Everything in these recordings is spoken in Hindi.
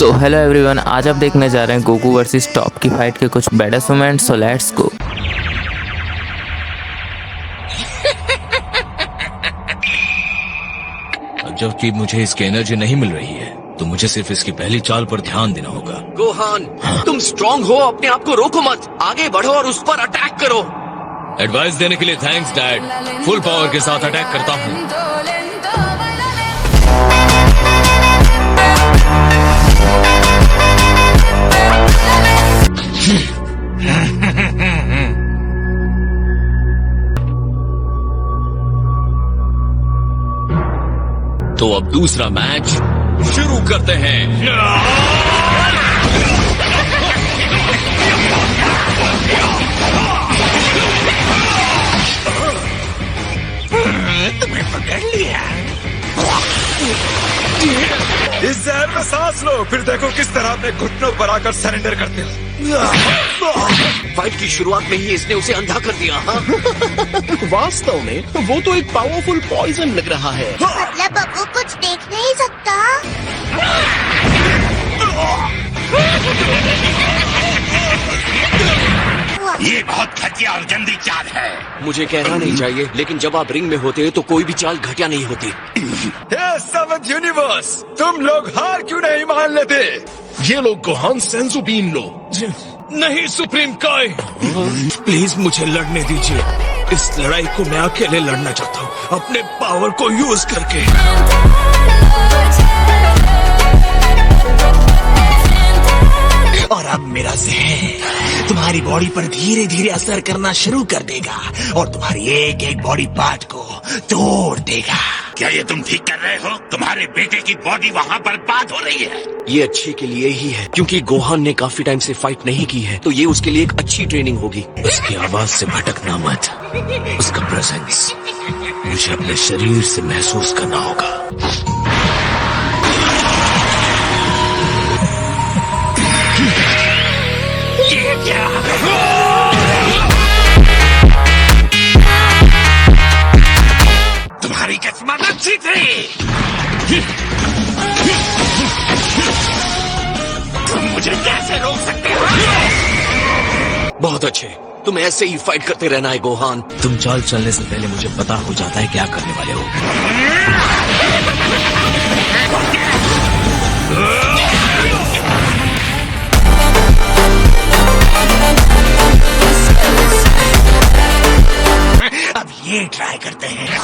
सो हेलो एवरीवन, आज आप देखने जा रहे हैं गोकू वर्सेस टॉप की फाइट के कुछ baddest moments. So let's go. जबकि मुझे इसकी एनर्जी नहीं मिल रही है तो मुझे सिर्फ इसकी पहली चाल पर ध्यान देना होगा। गोहान, तुम स्ट्रांग हो, अपने आप को रोको मत, आगे बढ़ो और उस पर अटैक करो। एडवाइस देने के लिए थैंक्स डैड। फुल पावर के साथ अटैक करता हूँ। तो अब दूसरा मैच शुरू करते हैं। तुम्हें पकड़ लिया। इस जहर में सांस लो, फिर देखो किस तरह अपने घुटनों पर आकर सरेंडर करते हो। फाइट की शुरुआत में ही इसने उसे अंधा कर दिया। वास्तव में वो तो एक पावरफुल पॉइजन लग रहा है। मतलब अबू कुछ देख नहीं सकता। ये बहुत घटिया और गंदी चाल है। मुझे कहना नहीं चाहिए, लेकिन जब आप रिंग में होते हैं तो कोई भी चाल घटिया नहीं होती। सेवंथ यूनिवर्स, तुम लोग हार क्यों नहीं मान लेते? ये लोग गोहान सेंसु बीन लो। नहीं सुप्रीम काय, प्लीज मुझे लड़ने दीजिए। इस लड़ाई को मैं अकेले लड़ना चाहता हूँ, अपने पावर को यूज करके। और अब मेरा जहर तुम्हारी बॉडी पर धीरे धीरे असर करना शुरू कर देगा और तुम्हारी एक एक बॉडी पार्ट को तोड़ देगा। क्या ये तुम ठीक कर रहे हो? तुम्हारे बेटे की बॉडी वहाँ बर्बाद हो रही है। ये अच्छे के लिए ही है, क्योंकि गोहान ने काफी टाइम से फाइट नहीं की है, तो ये उसके लिए एक अच्छी ट्रेनिंग होगी। उसकी आवाज से भटकना मत, उसका प्रेजेंस मुझे अपने शरीर से महसूस करना होगा। ये क्या? तुम्हारी किस्मत अच्छी थी। तुम मुझे कैसे रोक सकते हो? बहुत अच्छे, तुम ऐसे ही फाइट करते रहना है गोहान। तुम चाल चलने से पहले मुझे पता हो जाता है क्या करने वाले हो। अब ये ट्राई करते हैं।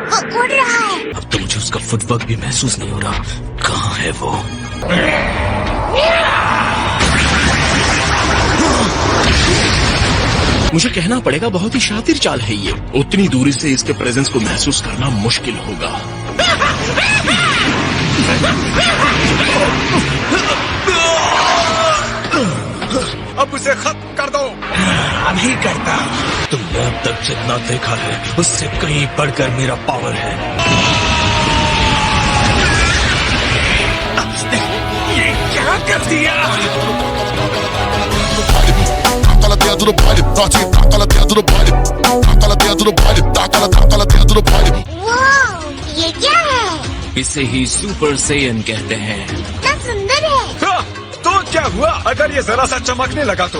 वो उड़ रहा है। अब तो मुझे उसका फुटवर्क भी महसूस नहीं हो रहा। कहाँ है वो? मुझे कहना पड़ेगा, बहुत ही शातिर चाल है ये। उतनी दूरी से इसके प्रेजेंस को महसूस करना मुश्किल होगा। अब उसे खत्म कर दो। अभी करता हूँ। तुमने अब तक जितना देखा है उससे कहीं बढ़कर मेरा पावर है। ये क्या कर दिया? वाह, ये क्या है? इसे ही सुपर सेयन कहते हैं। इतना सुंदर है। हाँ, तो क्या हुआ अगर ये जरा सा चमकने लगा तो?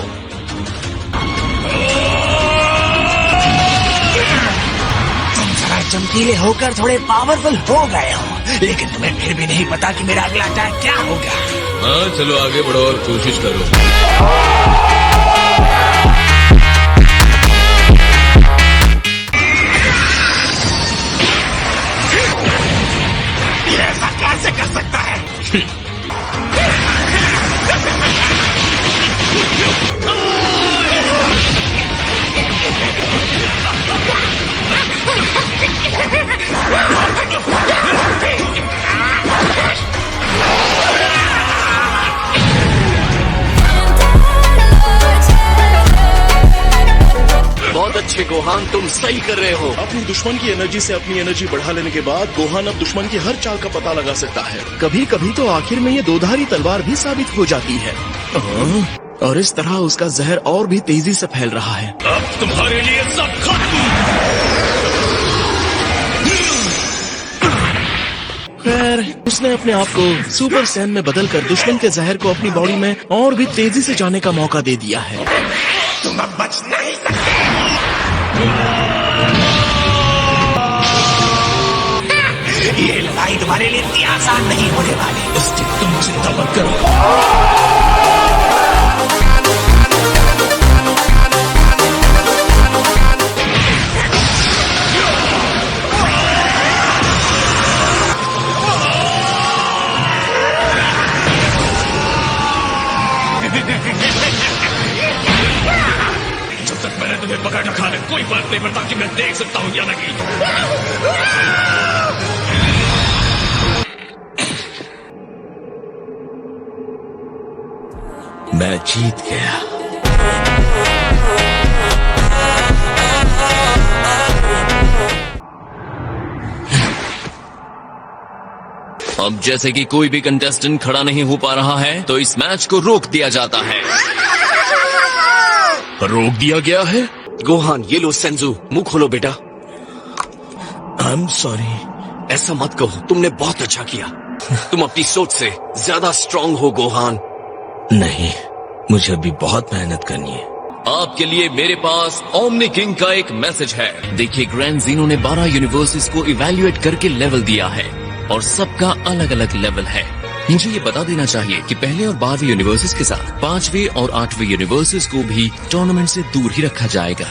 तुम जरा चमकीले होकर थोड़े पावरफुल हो गए हो, लेकिन तुम्हें फिर भी नहीं पता कि मेरा अगला अटैक क्या होगा। हाँ चलो आगे बढ़ो और कोशिश करो। ये ऐसा कैसे कर सकता है? बहुत अच्छे गोहान, तुम सही कर रहे हो। अपनी दुश्मन की एनर्जी से अपनी एनर्जी बढ़ा लेने के बाद गोहान अब दुश्मन की हर चाल का पता लगा सकता है। कभी कभी तो आखिर में ये दोधारी तलवार भी साबित हो जाती है। और इस तरह उसका जहर और भी तेजी से फैल रहा है। अब तुम्हारे लिए सब खत्म। खैर उसने अपने आप को सुपर सैन में बदलकर दुश्मन के जहर को अपनी बॉडी में और भी तेजी से जाने का मौका दे दिया है। तुम अब बच नहीं ये लड़ाई तुम्हारे लिए इतनी आसान नहीं होने वाली। उसकी तुम चिंता मत करो। जब तक मैंने तुम्हें पकड़ रखा है कोई बात नहीं पड़ता कि मैं देख सकता हूँ या नहीं। मैं जीत गया। अब जैसे कि कोई भी कंटेस्टेंट खड़ा नहीं हो पा रहा है तो इस मैच को रोक दिया जाता है। रोक दिया गया है। गोहान ये लो सेंजू, मुंह खोलो बेटा। I am sorry. ऐसा मत कहो, तुमने बहुत अच्छा किया। तुम अपनी सोच से ज्यादा स्ट्रांग हो गोहान। नहीं, मुझे अभी बहुत मेहनत करनी है। आपके लिए मेरे पास ओमनी किंग का एक मैसेज है। देखिए, ग्रैंड जीनो ने 12 यूनिवर्सेस को इवैल्यूएट करके लेवल दिया है और सबका अलग अलग लेवल है। मुझे ये बता देना चाहिए कि पहले और 12वें यूनिवर्सेस के साथ 5वें और 8वें यूनिवर्सेस को भी टूर्नामेंट से दूर ही रखा जाएगा,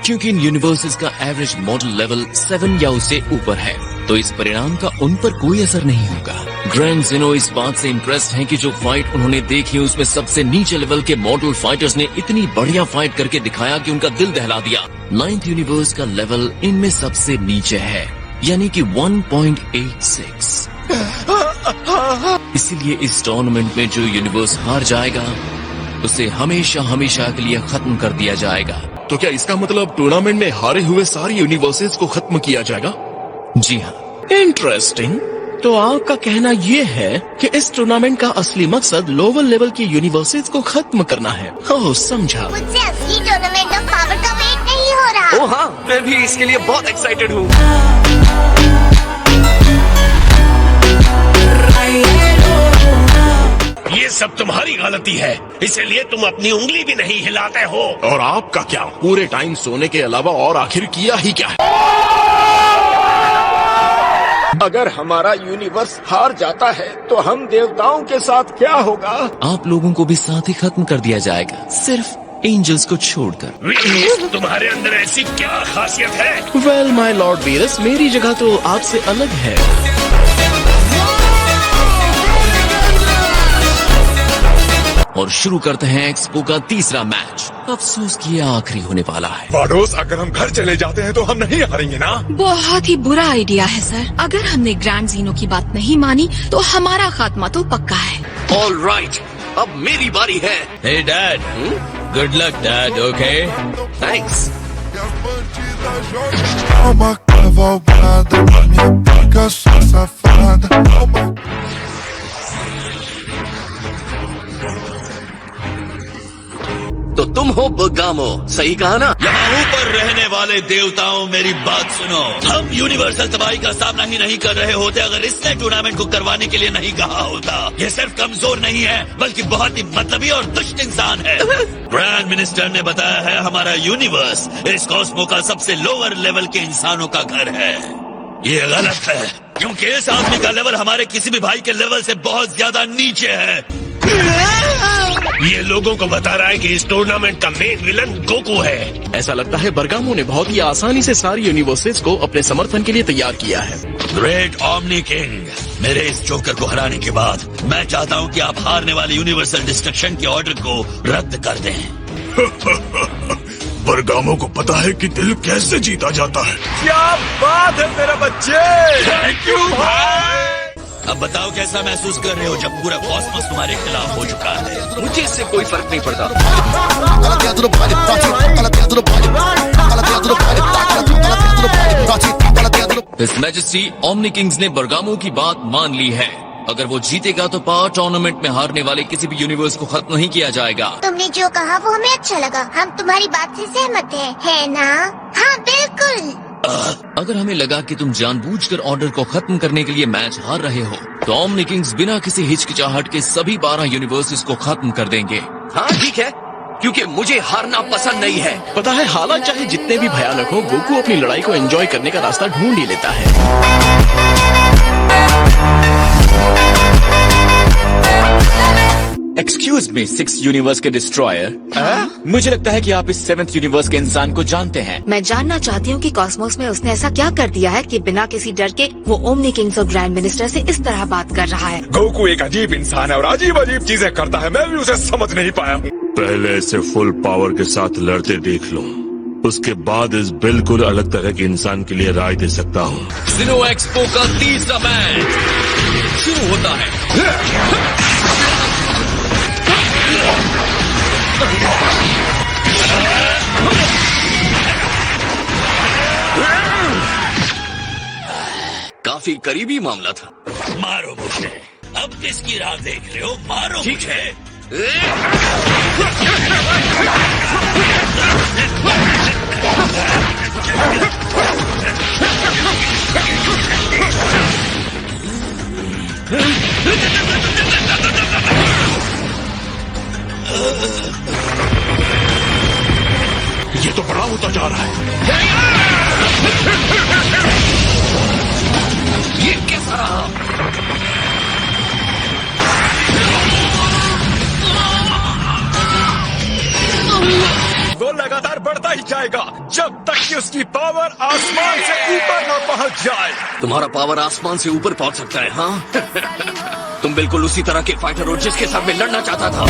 क्योंकि इन यूनिवर्सेस का एवरेज मॉडल लेवल 7 या उससे ऊपर है, तो इस परिणाम का उन पर कोई असर नहीं होगा। ग्रैंड जीनो इस बात से इम्प्रेस्ड हैं कि जो फाइट उन्होंने देखी उसमें सबसे नीचे लेवल के मॉडल फाइटर्स ने इतनी बढ़िया फाइट करके दिखाया कि उनका दिल दहला दिया। 9th यूनिवर्स का लेवल इनमें सबसे नीचे है, यानी कि 1.86। इसीलिए इस टूर्नामेंट में जो यूनिवर्स हार जाएगा उसे हमेशा हमेशा के लिए खत्म कर दिया जाएगा। तो क्या इसका मतलब टूर्नामेंट में हारे हुए सारे यूनिवर्सेस को खत्म किया जाएगा? जी हाँ। इंटरेस्टिंग। तो आपका कहना ये है कि इस टूर्नामेंट का असली मकसद लोअर लेवल के यूनिवर्सेस को खत्म करना है। ओह, समझा। मुझसे असली टूर्नामेंट ऑफ पावर का वेट नहीं हो रहा। ओह हाँ, मैं भी इसके लिए बहुत एक्साइटेड हूँ। ये सब तुम्हारी गलती है, इसीलिए तुम अपनी उंगली भी नहीं हिलाते हो। और आपका क्या? पूरे टाइम सोने के अलावा और आखिर किया ही क्या है? अगर हमारा यूनिवर्स हार जाता है तो हम देवताओं के साथ क्या होगा? आप लोगों को भी साथ ही खत्म कर दिया जाएगा, सिर्फ एंजल्स को छोड़कर। वीनस, तुम्हारे अंदर ऐसी क्या खासियत है? वेल माय लॉर्ड वीरस, मेरी जगह तो आपसे अलग है। और शुरू करते हैं एक्सपो का तीसरा मैच। अफसोस कि ये आखिरी होने वाला है। वाडोस, अगर हम घर चले जाते हैं तो हम नहीं हारेंगे ना? बहुत ही बुरा आइडिया है सर। अगर हमने ग्रैंड जीनो की बात नहीं मानी तो हमारा खात्मा तो पक्का है। ऑल राइट, अब मेरी बारी है। Hey Dad, good luck Dad, okay? Thanks. Uma cavalgada, minha pica só safada. तो तुम हो बगामो, सही कहा ना? यहाँ ऊपर रहने वाले देवताओं, मेरी बात सुनो। हम यूनिवर्सल तबाही का सामना ही नहीं कर रहे होते अगर इसने टूर्नामेंट को करवाने के लिए नहीं कहा होता। ये सिर्फ कमजोर नहीं है बल्कि बहुत ही मतलबी और दुष्ट इंसान है। ग्रैंड मिनिस्टर ने बताया है हमारा यूनिवर्स इस कॉस्मो का सबसे लोअर लेवल के इंसानों का घर है। ये गलत है, क्योंकि इस आदमी का लेवल हमारे किसी भी भाई के लेवल से बहुत ज्यादा नीचे है। ये लोगों को बता रहा है कि इस टूर्नामेंट का मेन विलन गोकू है। ऐसा लगता है बरगामो ने बहुत ही आसानी से सारी यूनिवर्सेस को अपने समर्थन के लिए तैयार किया है। ग्रेट ओमनी किंग, मेरे इस जोकर को हराने के बाद मैं चाहता हूँ कि आप हारने वाले यूनिवर्सल डिस्ट्रक्शन के ऑर्डर को रद्द कर दें। बरगामो को पता है कि दिल कैसे जीता जाता है। क्या बात है मेरा बच्चे! थैंक यू भाई। अब बताओ कैसा महसूस कर रहे हो जब पूरा कॉस्मोस तुम्हारे खिलाफ हो चुका है? मुझे इससे कोई फर्क नहीं पड़ता। हिज मैजेस्टी ओमनी किंग्स ने बरगामो की बात मान ली है। अगर वो जीतेगा तो पावर टूर्नामेंट में हारने वाले किसी भी यूनिवर्स को खत्म नहीं किया जाएगा। तुमने जो कहा वो हमें अच्छा लगा। हम तुम्हारी बात से सहमत हैं, है ना? हाँ बिल्कुल। अगर हमें लगा कि तुम जानबूझकर ऑर्डर को खत्म करने के लिए मैच हार रहे हो, तो ओमनी किंग्स बिना किसी हिचकिचाहट के सभी 12 यूनिवर्सेस को खत्म कर देंगे। हाँ ठीक है, क्योंकि मुझे हारना पसंद नहीं है। पता है, हालात चाहे जितने भी भयानक हो, गोकू अपनी लड़ाई को एंजॉय करने का रास्ता ढूंढ ही लेता है। एक्सक्यूज मी, 6 यूनिवर्स के डिस्ट्रॉयर। मुझे लगता है कि आप इस 7th यूनिवर्स के इंसान को जानते हैं। मैं जानना चाहती हूँ कि कॉस्मोस में उसने ऐसा क्या कर दिया है कि बिना किसी डर के वो ओमनी किंग्स और ग्रैंड मिनिस्टर से इस तरह बात कर रहा है। गोकू एक अजीब इंसान है और अजीब अजीब चीजें करता है। मैं भी उसे समझ नहीं पाया। पहले इसे फुल पावर के साथ लड़ते देख लो, उसके बाद इस बिल्कुल अलग तरह के इंसान के लिए राय दे सकता हूँ। सिनो एक्सपो का तीसरा मैच शुरू होता है। काफी करीबी मामला था। मारो मुझे। अब किसकी राह देख रहे हो? मारो। ठीक है। ये तो बड़ा होता जा रहा है। ये कैसा रहा? वो लगातार बढ़ता ही जाएगा जब तक कि उसकी पावर आसमान से ऊपर न पहुंच जाए। तुम्हारा पावर आसमान से ऊपर पहुंच सकता है, हाँ? तुम बिल्कुल उसी तरह के फाइटर हो जिसके साथ मैं लड़ना चाहता था।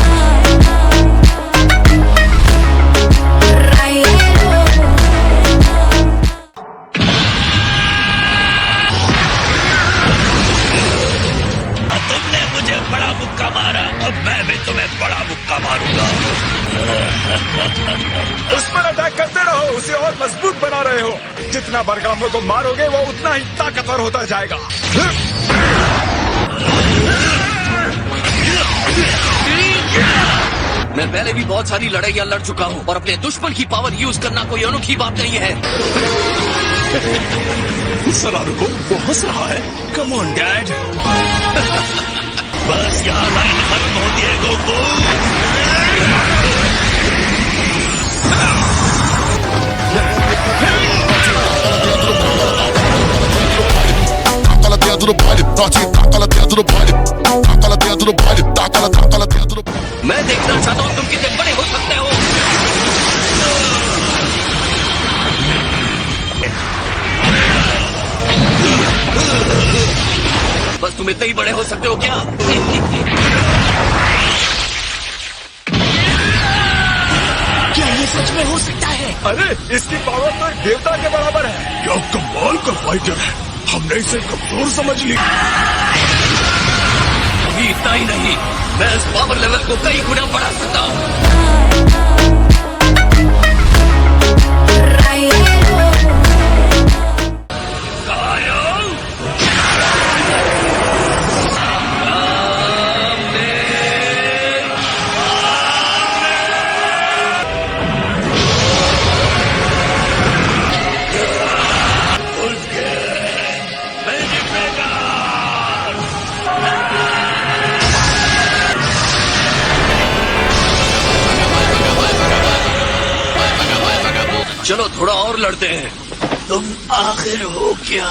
तुमने मुझे बड़ा मुक्का मारा, अब मैं भी तुम्हें बड़ा मुक्का मारूंगा। उस पर अटैक करते रहो, उसे और मजबूत बना रहे हो। जितना बरगामों को मारोगे वो उतना ही ताकतवर होता जाएगा। मैं पहले भी बहुत सारी लड़ाइयाँ लड़ चुका हूँ और अपने दुश्मन की पावर यूज करना कोई अनोखी बात नहीं है। जरा रुको, वो हंस रहा है। Come on dad. बस यहाँ लाइन खत्म होती है गोकू। मैं देखना चाहता हूँ तुम कितने बड़े हो सकते हो। बस तुम इतने ही बड़े हो सकते हो क्या? क्या ये सच में हो सकता है? अरे इसकी पावर तो एक देवता के बराबर है। क्या कमाल का फाइटर है। हमने इसे कमजोर समझ ली। अभी इतना ही नहीं, मैं इस पावर लेवल को कई गुना बढ़ा सकता हूँ। चलो थोड़ा और लड़ते हैं। तुम आखिर हो क्या?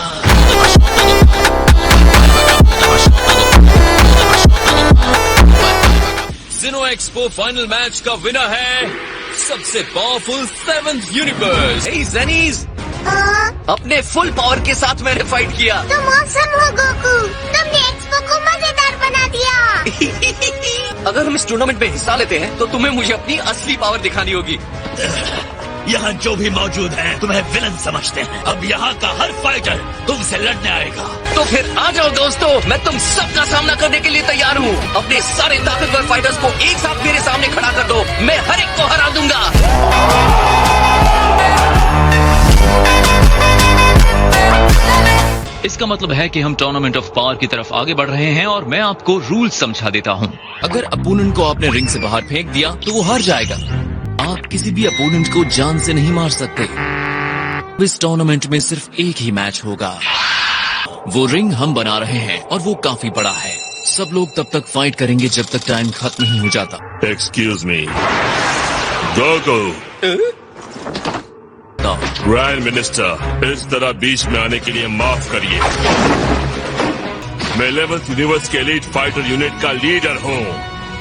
सिनो एक्सपो फाइनल मैच का विनर है सबसे पावरफुल 7th यूनिवर्स। हे ज़ेनीज, अपने फुल पावर के साथ मैंने फाइट किया। तुम ऑसम हो गोकू, तुमने एक्सपो को मजेदार बना दिया। अगर हम इस टूर्नामेंट में हिस्सा लेते हैं तो तुम्हें मुझे अपनी असली पावर दिखानी होगी। यहाँ जो भी मौजूद हैं तुम्हें विलन समझते हैं। अब यहाँ का हर फाइटर तुमसे लड़ने आएगा। तो फिर आ जाओ दोस्तों, मैं तुम सबका सामना करने के लिए तैयार हूँ। अपने सारे ताकतवर फाइटर्स को एक साथ मेरे सामने खड़ा कर दो, मैं हर एक को हरा दूंगा। इसका मतलब है कि हम टूर्नामेंट ऑफ पावर की तरफ आगे बढ़ रहे हैं और मैं आपको रूल समझा देता हूँ। अगर अपोनेंट को आपने रिंग से बाहर फेंक दिया तो वो हार जाएगा। आप किसी भी अपोनेंट को जान से नहीं मार सकते। इस टूर्नामेंट में सिर्फ एक ही मैच होगा। वो रिंग हम बना रहे हैं और वो काफी बड़ा है। सब लोग तब तक फाइट करेंगे जब तक टाइम खत्म नहीं हो जाता। Excuse me, Goku. Prime minister, इस तरह बीच में आने के लिए माफ करिए। मैं 11th यूनिवर्स के एलीट फाइटर यूनिट का लीडर हूँ,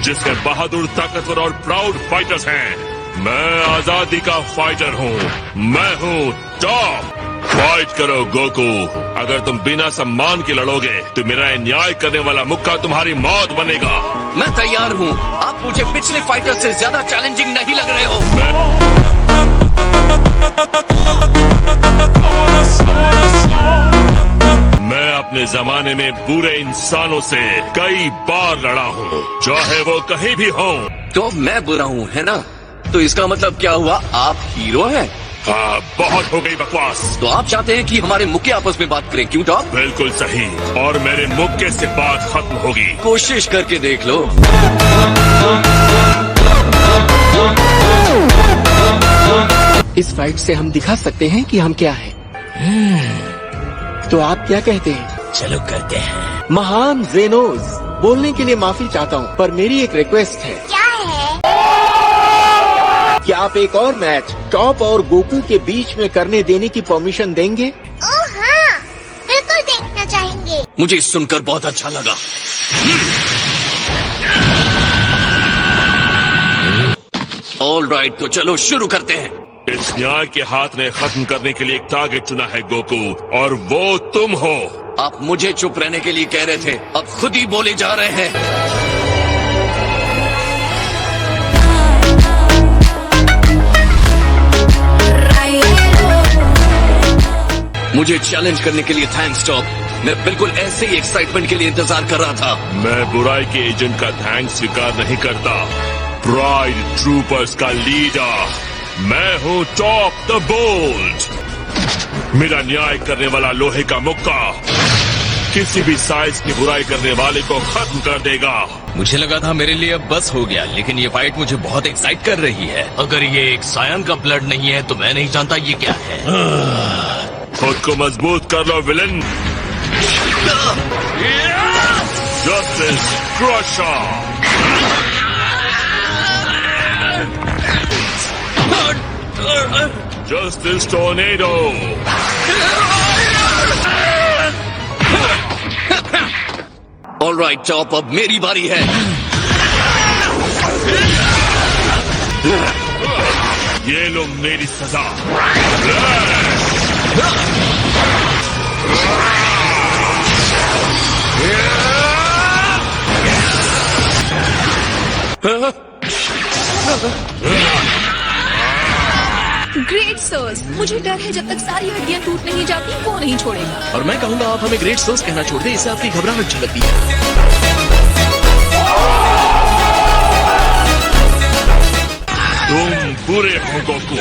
जिसमें बहादुर, ताकतवर और प्राउड फाइटर्स हैं। मैं आजादी का फाइटर हूँ। मैं हूँ टॉप। फाइट करो गोकू। अगर तुम बिना सम्मान के लड़ोगे तो मेरा अन्याय करने वाला मुक्का तुम्हारी मौत बनेगा। मैं तैयार हूँ। आप मुझे पिछले फाइटर से ज्यादा चैलेंजिंग नहीं लग रहे हो। मैं अपने जमाने में बुरे इंसानों से कई बार लड़ा हूँ, चाहे वो कहीं भी हो। तो मैं बुरा हूँ, है ना? तो इसका मतलब क्या हुआ? आप हीरो हैं? हाँ, बहुत हो गई बकवास। तो आप चाहते हैं कि हमारे मुक्के आपस में बात करें, क्यों टॉप? बिल्कुल सही। और मेरे मुक्के से बात खत्म होगी। कोशिश करके देख लो। इस फाइट से हम दिखा सकते हैं कि हम क्या हैं। तो आप क्या कहते हैं? चलो करते हैं। महान जेनोस, बोलने के लिए माफी चाहता हूँ, पर मेरी एक रिक्वेस्ट है। क्या है? क्या आप एक और मैच टॉप और गोकू के बीच में करने देने की परमिशन देंगे? ओह हाँ, बिल्कुल देखना चाहेंगे। मुझे सुनकर बहुत अच्छा लगा। ऑल राइट, तो चलो शुरू करते हैं। इस न्याय के हाथ ने खत्म करने के लिए एक टारगेट चुना है गोकू, और वो तुम हो। आप मुझे चुप रहने के लिए कह रहे थे, अब खुद ही बोले जा रहे हैं। मुझे चैलेंज करने के लिए थैंक्स टॉप। मैं बिल्कुल ऐसे ही एक्साइटमेंट के लिए इंतजार कर रहा था। मैं बुराई के एजेंट का थैंक्स स्वीकार नहीं करता। प्राइड ट्रूपर्स का लीडर मैं हूँ, टॉप द बोल्ड। मेरा न्याय करने वाला लोहे का मुक्का किसी भी साइज की बुराई करने वाले को खत्म कर देगा। मुझे लगा था मेरे लिए अब बस हो गया, लेकिन ये फाइट मुझे बहुत एक्साइट कर रही है। अगर ये एक सायन का ब्लड नहीं है तो मैं नहीं जानता ये क्या है। खुद को मजबूत कर लो villain. Justice Crusher. Justice Tornado. Alright top, अब मेरी बारी है। ये लो मेरी सजा। ग्रेट सर्स, मुझे डर है जब तक सारी हड्डियां टूट नहीं जाती वो नहीं छोड़ेगा। और मैं कहूँगा आप हमें ग्रेट सर्स कहना छोड़ दें, इससे आपकी घबराहट झलकती है। तुम बुरे हो गोकू,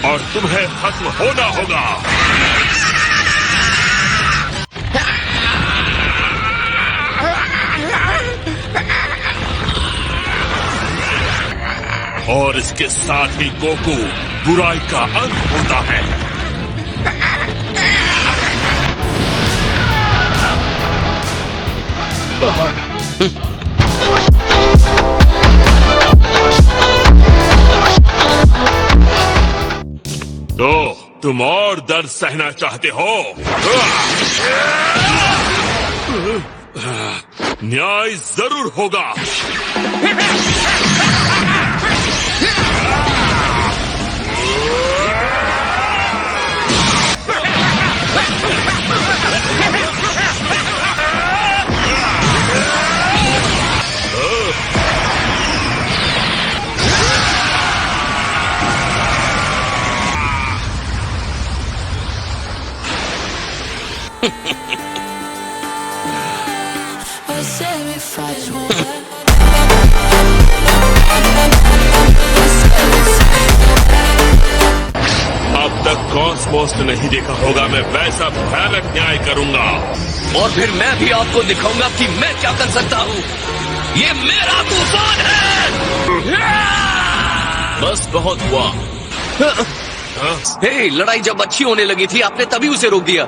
और तुम्हें खत्म होना होगा। और इसके साथ ही गोकू बुराई का अंत होता है। तो तुम और दर्द सहना चाहते हो? न्याय जरूर होगा। अब तक कॉस्मोस ने नहीं देखा होगा मैं वैसा भयानक न्याय करूंगा। और फिर मैं भी आपको दिखाऊंगा कि मैं क्या कर सकता हूँ। ये मेरा तूफान है। बस बहुत हुआ। हे, लड़ाई जब अच्छी होने लगी थी आपने तभी उसे रोक दिया।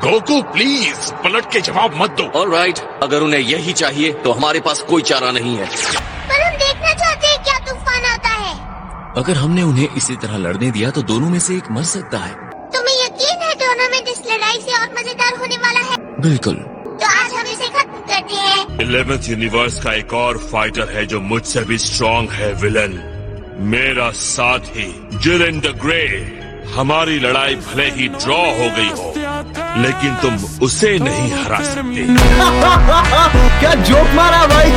गोकू प्लीज पलट के जवाब मत दो। ऑलराइट, अगर उन्हें यही चाहिए तो हमारे पास कोई चारा नहीं है। पर हम देखना चाहते हैं क्या तूफान आता है। अगर हमने उन्हें इसी तरह लड़ने दिया तो दोनों में से एक मर सकता है। तुम्हें यकीन है टूर्नामेंट इस लड़ाई से और मजेदार होने वाला है? बिल्कुल। तो आज हम इसे खत्म करते हैं। 11th यूनिवर्स का एक और फाइटर है जो मुझसे भी स्ट्रांग है विलन, मेरा साथी जिलेन द ग्रे। हमारी लड़ाई भले ही ड्रॉ हो गई हो, लेकिन तुम उसे नहीं हरा सकते। क्या जोक मारा भाई।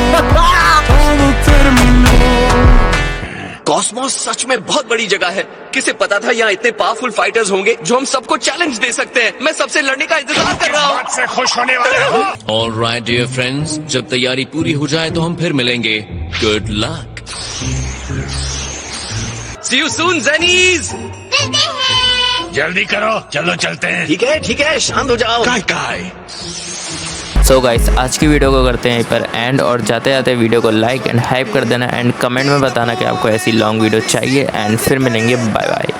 कॉस्मोस सच में बहुत बड़ी जगह है। किसे पता था यहाँ इतने पावरफुल फाइटर्स होंगे जो हम सबको चैलेंज दे सकते हैं। मैं सबसे लड़ने का इंतजार कर रहा हूँ। से खुश होने वाले हो। ऑलराइट डियर फ्रेंड्स, जब तैयारी पूरी हो जाए तो हम फिर मिलेंगे। Good luck. See you soon ज़ेनीज। मिलते हैं। जल्दी करो, चलो चलते हैं। ठीक है, शांत हो जाओ। काय सो गाइस, आज की वीडियो को करते हैं यहीं पर एंड, और जाते जाते वीडियो को लाइक एंड हाइप कर देना एंड कमेंट में बताना कि आपको ऐसी लॉन्ग वीडियो चाहिए एंड फिर मिलेंगे। Bye bye.